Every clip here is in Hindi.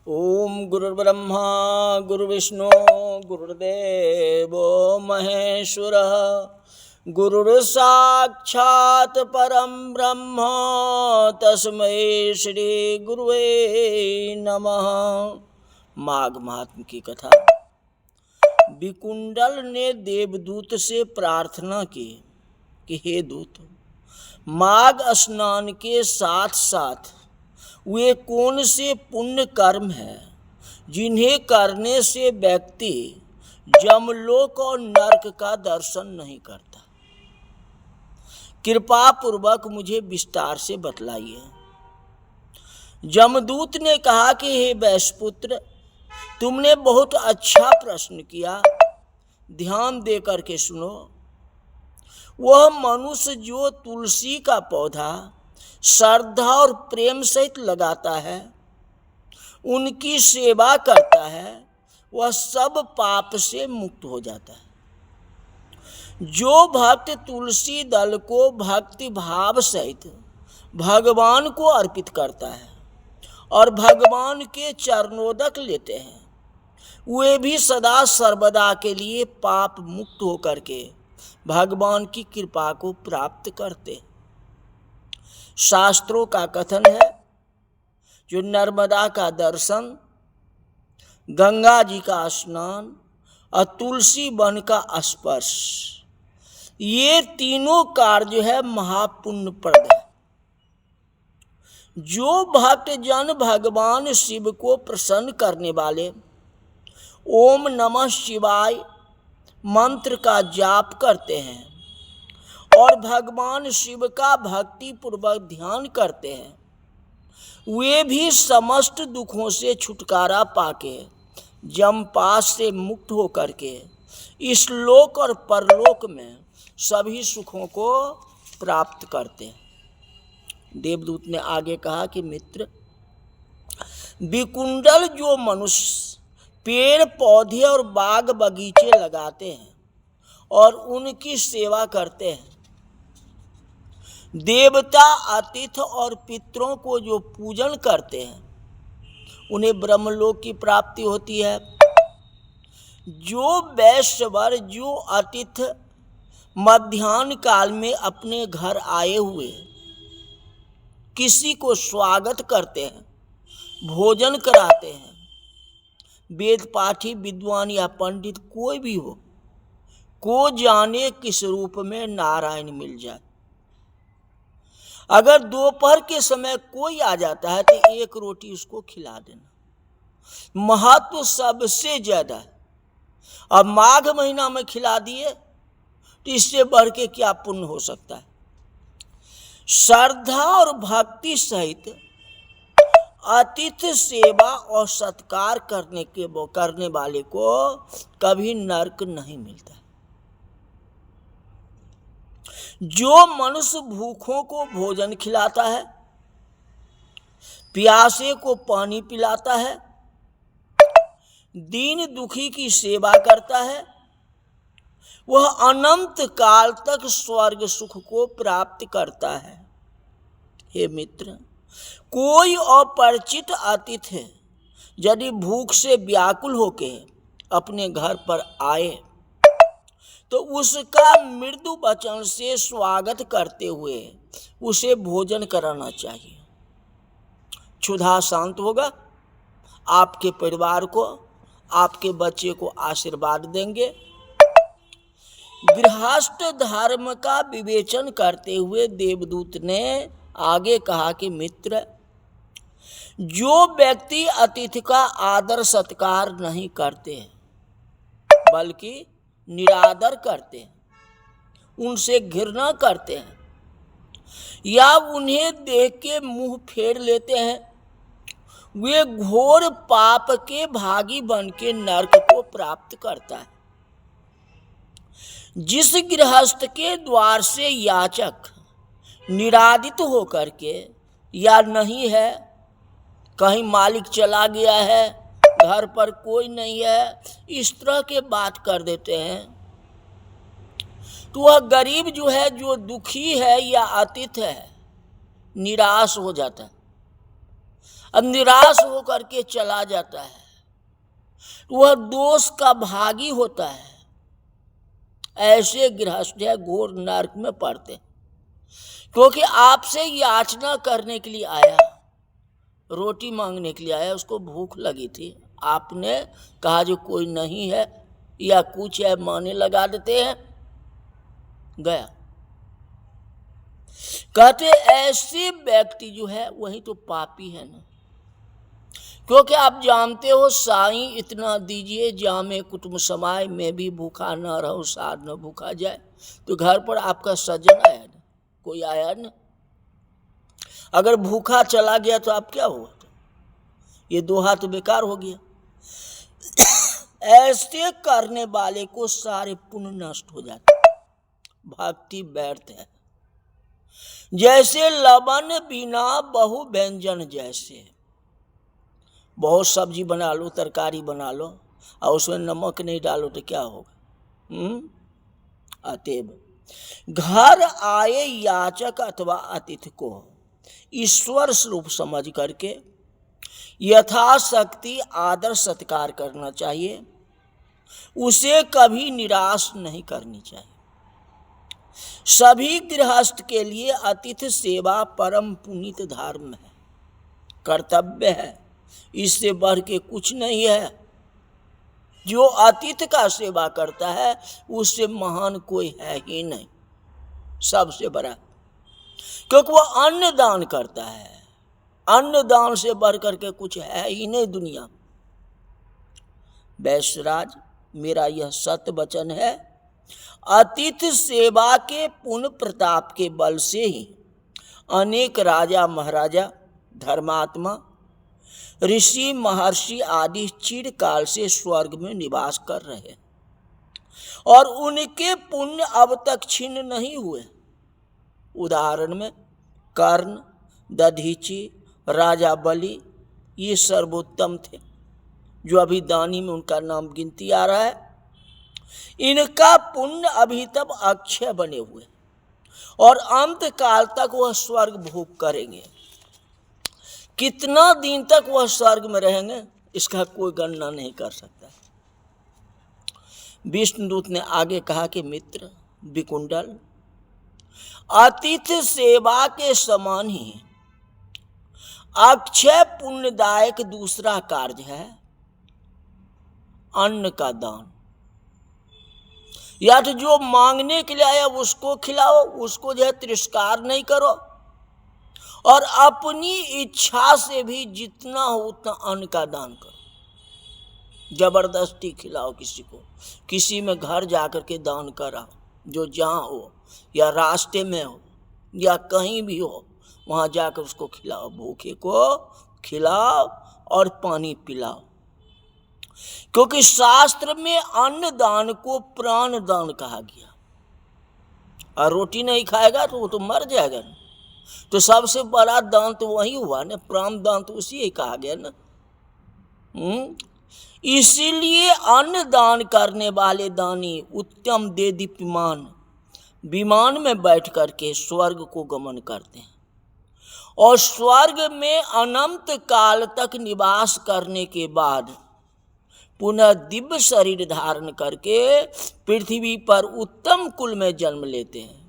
ओम गुरुर्ब्रह्मा गुरुर्विष्णु गुरुर्देवो महेश्वरः गुरुर्साक्षात् परं ब्रह्म तस्मै श्री गुरुवे नमः। माघ महात्म की कथा। विकुंडल ने देवदूत से प्रार्थना की कि हे दूत, माघ स्नान के साथ साथ वे कौन से पुण्य कर्म हैं जिन्हें करने से व्यक्ति जमलोक और नरक का दर्शन नहीं करता? कृपा पूर्वक मुझे विस्तार से बतलाइए। जमदूत ने कहा कि हे वैश्यपुत्र, तुमने बहुत अच्छा प्रश्न किया। ध्यान दे करके सुनो। वह मनुष्य जो तुलसी का पौधा श्रद्धा और प्रेम सहित लगाता है, उनकी सेवा करता है, वह सब पाप से मुक्त हो जाता है। जो भक्त तुलसी दल को भक्ति भाव सहित भगवान को अर्पित करता है और भगवान के चरणोदक लेते हैं, वे भी सदा सर्वदा के लिए पाप मुक्त होकर के भगवान की कृपा को प्राप्त करते हैं। शास्त्रों का कथन है, जो नर्मदा का दर्शन, गंगा जी का स्नान और तुलसी वन का स्पर्श, ये तीनों कार्य है महापुण्यप्रद है। जो भक्त जन भगवान शिव को प्रसन्न करने वाले ओम नमः शिवाय मंत्र का जाप करते हैं और भगवान शिव का भक्ति पूर्वक ध्यान करते हैं, वे भी समस्त दुखों से छुटकारा पाके जमपास से मुक्त होकर के इस लोक और परलोक में सभी सुखों को प्राप्त करते हैं। देवदूत ने आगे कहा कि मित्र, विकुंडल जो मनुष्य पेड़ पौधे और बाग बगीचे लगाते हैं और उनकी सेवा करते हैं, देवता अतिथि और पितरों को जो पूजन करते हैं, उन्हें ब्रह्मलोक की प्राप्ति होती है। जो वैश्यवर, जो अतिथि मध्याह्न काल में अपने घर आए हुए किसी को स्वागत करते हैं, भोजन कराते हैं, वेद पाठी विद्वान या पंडित कोई भी हो, को जाने किस रूप में नारायण मिल जाए। अगर दोपहर के समय कोई आ जाता है तो एक रोटी उसको खिला देना। महत्व सबसे ज्यादा है। अब माघ महीना में खिला दिए तो इससे बढ़ के क्या पुण्य हो सकता है। श्रद्धा और भक्ति सहित अतिथि सेवा और सत्कार करने वाले को कभी नरक नहीं मिलता। जो मनुष्य भूखों को भोजन खिलाता है, प्यासे को पानी पिलाता है, दीन दुखी की सेवा करता है, वह अनंत काल तक स्वर्ग सुख को प्राप्त करता है। हे मित्र, कोई अपरिचित अतिथि यदि भूख से व्याकुल होके अपने घर पर आए तो उसका मृदु वचन से स्वागत करते हुए उसे भोजन कराना चाहिए। क्षुधा शांत होगा, आपके परिवार को, आपके बच्चे को आशीर्वाद देंगे। गृहस्थ धर्म का विवेचन करते हुए देवदूत ने आगे कहा कि मित्र, जो व्यक्ति अतिथि का आदर सत्कार नहीं करते बल्कि निरादर करते हैं, उनसे घृणा करते हैं या उन्हें देख के मुंह फेर लेते हैं, वे घोर पाप के भागी बन के नरक को प्राप्त करता है। जिस गृहस्थ के द्वार से याचक निरादित होकर के या नहीं है, कहीं मालिक चला गया है, घर पर कोई नहीं है, इस तरह के बात कर देते हैं, तो वह गरीब जो है, जो दुखी है या अतिथि है, निराश हो जाता है। अब निराश होकर के चला जाता है, वह दोष का भागी होता है। ऐसे गृहस्थ घोर नरक में पड़ते, क्योंकि आपसे याचना करने के लिए आया, रोटी मांगने के लिए आया, उसको भूख लगी थी, आपने कहा जो कोई नहीं है या कुछ है माने लगा देते हैं, गया। कहते ऐसे व्यक्ति जो है वही तो पापी है ना, क्योंकि आप जानते हो साईं इतना दीजिए जामे कुटुंब समाए, मैं भी भूखा न रहूं साध न भूखा जाए। तो घर पर आपका सज्जन आया ना, कोई आया ना, अगर भूखा चला गया तो आप क्या हुआ, तो ये दोहा तो बेकार हो गया। ऐसे करने वाले को सारे पुण्य नष्ट हो जाते, भक्ति व्यर्थ है। जैसे लवण बिना बहु व्यंजन, जैसे बहुत सब्जी बना लो, तरकारी बना लो और उसमें नमक नहीं डालो तो क्या होगा। अतएव घर आए याचक अथवा अतिथि को ईश्वर स्वरूप समझ करके यथाशक्ति आदर सत्कार करना चाहिए, उसे कभी निराश नहीं करनी चाहिए। सभी गृहस्थ के लिए अतिथि सेवा परम पुनीत धर्म है, कर्तव्य है, इससे बढ़ के कुछ नहीं है। जो अतिथि का सेवा करता है उससे महान कोई है ही नहीं, सबसे बड़ा, क्योंकि वह अन्न दान करता है। अन्न दान से बढ़ करके कुछ है ही नहीं दुनिया। वैश्यराज, मेरा यह सत्य वचन है, अतिथि सेवा के पुण्य प्रताप के बल से ही अनेक राजा महाराजा, धर्मात्मा, ऋषि महर्षि आदि चिरकाल से स्वर्ग में निवास कर रहे हैं और उनके पुण्य अब तक छिन्न नहीं हुए। उदाहरण में कर्ण, दधीचि, राजा बलि, ये सर्वोत्तम थे, जो अभी दानी में उनका नाम गिनती आ रहा है। इनका पुण्य अभी तक अक्षय बने हुए और अंत काल तक वह स्वर्ग भोग करेंगे। कितना दिन तक वह स्वर्ग में रहेंगे इसका कोई गणना नहीं कर सकता। विष्णुदूत ने आगे कहा कि मित्र विकुंडल, अतिथि सेवा के समान ही अक्षय पुण्यदायक दूसरा कार्य है अन्न का दान। या तो जो मांगने के लिए आया उसको खिलाओ, उसको जो है तिरस्कार नहीं करो, और अपनी इच्छा से भी जितना हो उतना अन्न का दान करो। जबरदस्ती खिलाओ किसी को, किसी में घर जाकर के दान कराओ, जो जहाँ हो या रास्ते में हो या कहीं भी हो वहाँ जाकर उसको खिलाओ। भूखे को खिलाओ और पानी पिलाओ, क्योंकि शास्त्र में अन्न दान को प्राण दान कहा गया। और रोटी नहीं खाएगा तो वो तो मर जाएगा ना, तो सबसे बड़ा दान तो वही हुआ ना, प्राण दान तो उसी ही कहा गया ना। इसीलिए अन्न दान करने वाले दानी उत्तम दे दीप्यमान विमान में बैठ करके स्वर्ग को गमन करते हैं और स्वर्ग में अनंत काल तक निवास करने के बाद पुनः दिव्य शरीर धारण करके पृथ्वी पर उत्तम कुल में जन्म लेते हैं।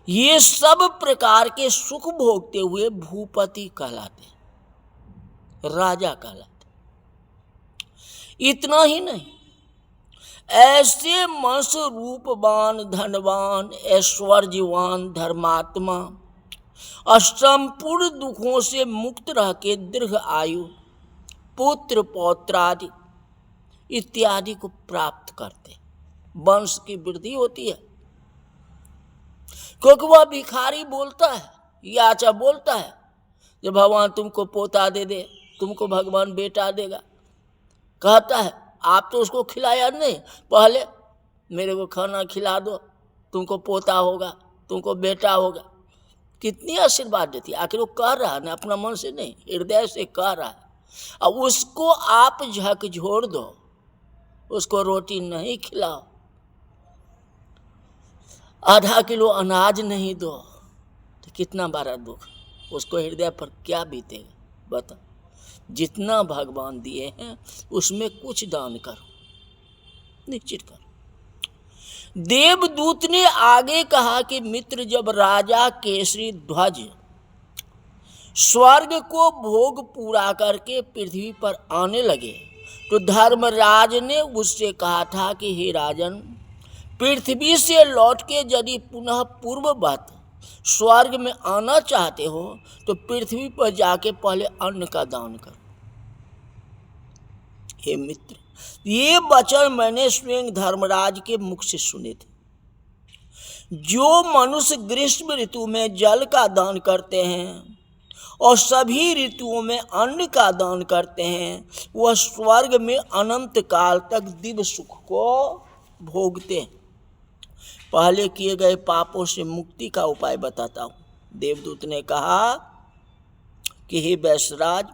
ये सब प्रकार के सुख भोगते हुए भूपति कहलाते हैं, राजा कहलाते। इतना ही नहीं, ऐसे मनुष्य रूपवान, धनवान, ऐश्वर्यवान, धर्मात्मा संपूर्ण दुखों से मुक्त रह के दीर्घ आयु, पुत्र पौत्रादि इत्यादि को प्राप्त करते, वंश की वृद्धि होती है। क्योंकि वह भिखारी बोलता है, याचा बोलता है, जब भगवान तुमको पोता दे दे, तुमको भगवान बेटा देगा। कहता है आप तो उसको खिलाया नहीं, पहले मेरे को खाना खिला दो, तुमको पोता होगा, तुमको बेटा होगा। कितनी आशीर्वाद देती है। आखिर वो कह रहा है ना, अपना मन से नहीं, हृदय से कह रहा है। अब उसको आप झकझोर दो, उसको रोटी नहीं खिलाओ, आधा किलो अनाज नहीं दो, तो कितना बड़ा दुख। उसको हृदय पर क्या बीतेगा बता। जितना भगवान दिए हैं उसमें कुछ दान करो, निश्चित करो। देवदूत ने आगे कहा कि मित्र, जब राजा केसरी ध्वज स्वर्ग को भोग पूरा करके पृथ्वी पर आने लगे तो धर्मराज ने उससे कहा था कि हे राजन, पृथ्वी से लौट के यदि पुनः पूर्ववत स्वर्ग में आना चाहते हो तो पृथ्वी पर जाके पहले अन्न का दान करो। हे मित्र, ये वचन मैंने स्वयं धर्मराज के मुख से सुने थे। जो मनुष्य ग्रीष्म ऋतु में जल का दान करते हैं और सभी ऋतुओं में अन्न का दान करते हैं, वह स्वर्ग में अनंत काल तक दिव्य सुख को भोगते हैं। पहले किए गए पापों से मुक्ति का उपाय बताता हूँ। देवदूत ने कहा कि हे वैश्यराज,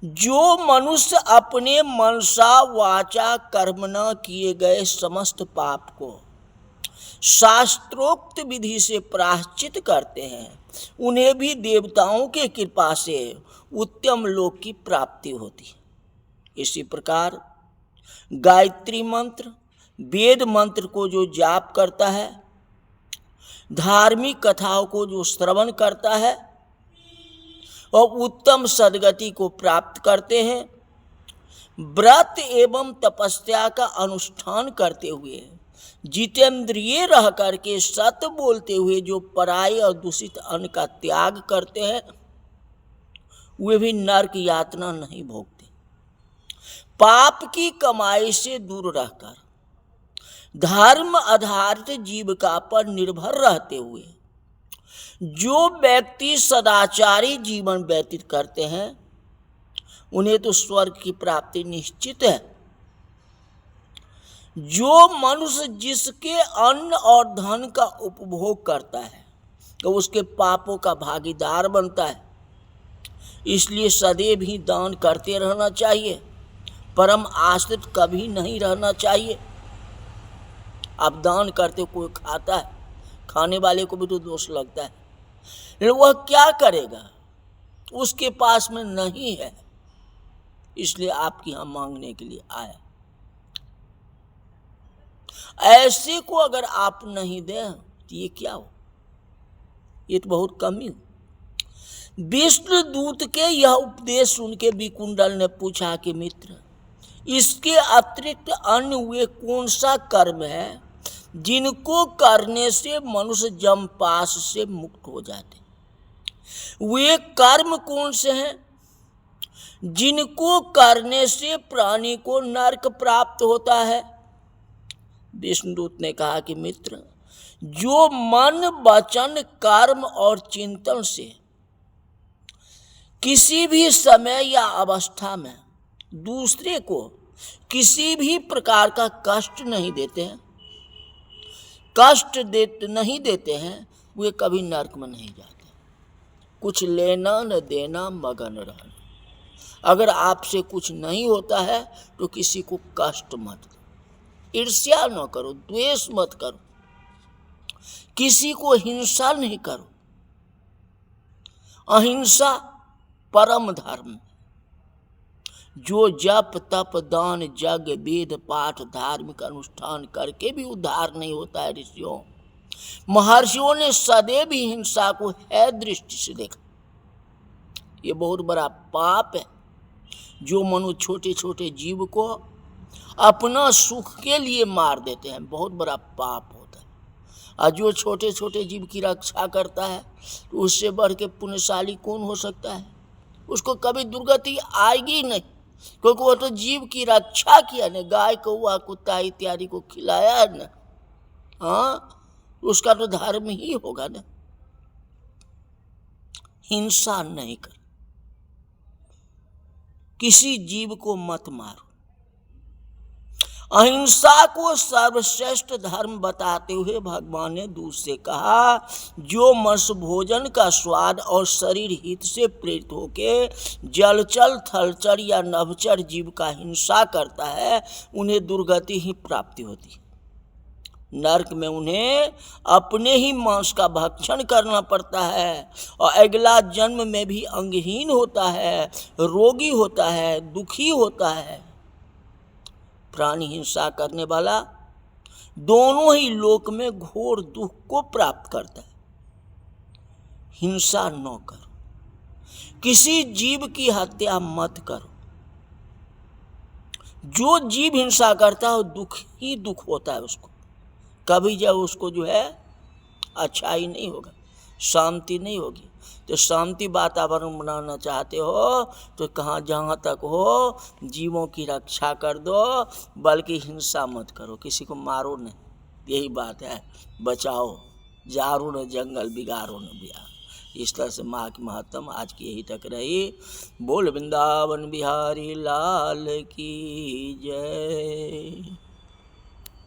जो मनुष्य अपने मनसा वाचा कर्मणा किए गए समस्त पाप को शास्त्रोक्त विधि से प्रायश्चित करते हैं, उन्हें भी देवताओं के कृपा से उत्तम लोक की प्राप्ति होती है। इसी प्रकार गायत्री मंत्र, वेद मंत्र को जो जाप करता है, धार्मिक कथाओं को जो श्रवण करता है और उत्तम सद्गति को प्राप्त करते हैं, व्रत एवं तपस्या का अनुष्ठान करते हुए जितेंद्रिय रह करके सत्य बोलते हुए जो पराई और दूषित अन्न का त्याग करते हैं, वे भी नरक यातना नहीं भोगते। पाप की कमाई से दूर रहकर धर्म आधारित जीविका पर निर्भर रहते हुए जो व्यक्ति सदाचारी जीवन व्यतीत करते हैं, उन्हें तो स्वर्ग की प्राप्ति निश्चित है। जो मनुष्य जिसके अन्न और धन का उपभोग करता है तो उसके पापों का भागीदार बनता है। इसलिए सदैव ही दान करते रहना चाहिए, परम आश्रित कभी नहीं रहना चाहिए। अब दान करते कोई खाता है, खाने वाले को भी तो दोष लगता है, लेकिन वह क्या करेगा, उसके पास में नहीं है, इसलिए आपके यहाँ मांगने के लिए आया। ऐसे को अगर आप नहीं दें तो ये क्या हो, ये तो बहुत कमी हो। विष्णु दूत के यह उपदेश सुन के विकुंडल ने पूछा कि मित्र, इसके अतिरिक्त अन्य वे कौन सा कर्म है जिनको करने से मनुष्य जमपास से मुक्त हो जाते? वे कर्म कौन से हैं जिनको करने से प्राणी को नरक प्राप्त होता है? विष्णुदूत ने कहा कि मित्र, जो मन वचन कर्म और चिंतन से किसी भी समय या अवस्था में दूसरे को किसी भी प्रकार का कष्ट नहीं देते हैं, नहीं देते हैं, वे कभी नरक में नहीं जाते। कुछ लेना न देना मगन रहना। अगर आपसे कुछ नहीं होता है तो किसी को कष्ट मत दो, ईर्ष्या न करो, द्वेष मत करो, किसी को हिंसा नहीं करो। अहिंसा परम धर्म। जो जप तप दान यज्ञ वेद पाठ धार्मिक अनुष्ठान करके भी उद्धार नहीं होता है ऋषियों, महर्षियों ने सदैव ही हिंसा को है दृष्टि से देखा। ये बहुत बड़ा पाप है। जो मनु छोटे छोटे जीव को अपना सुख के लिए मार देते हैं, बहुत बड़ा पाप होता है। और जो छोटे छोटे जीव की रक्षा करता है तो उससे बढ़ के पुण्यशाली कौन हो सकता है? उसको कभी दुर्गति आएगी नहीं, क्योंकि वो तो जीव की रक्षा किया न, गाय कौआ कुत्ता इत्यादि को खिलाया है न, हाँ, उसका तो धर्म ही होगा ना। हिंसा नहीं कर, किसी जीव को मत मारो। अहिंसा को सर्वश्रेष्ठ धर्म बताते हुए भगवान ने दूसरे कहा, जो मत्स्य भोजन का स्वाद और शरीर हित से प्रेरित होके जलचर थलचर या नभचर जीव का हिंसा करता है, उन्हें दुर्गति ही प्राप्ति होती है। नरक में उन्हें अपने ही मांस का भक्षण करना पड़ता है और अगला जन्म में भी अंगहीन होता है, रोगी होता है, दुखी होता है। प्राणी हिंसा करने वाला दोनों ही लोक में घोर दुख को प्राप्त करता है। हिंसा न करो, किसी जीव की हत्या मत करो। जो जीव हिंसा करता है दुख ही दुख होता है उसको, कभी जब उसको जो है अच्छाई नहीं होगा, शांति नहीं होगी। तो शांति वातावरण बनाना चाहते हो तो कहाँ जहाँ तक हो जीवों की रक्षा कर दो, बल्कि हिंसा मत करो, किसी को मारो नहीं। यही बात है, बचाओ, जारो न जंगल बिगाड़ो न बिहार। इस तरह से माँ की महत्तम आज की यही तक रही। बोल वृंदावन बिहारी लाल की जय।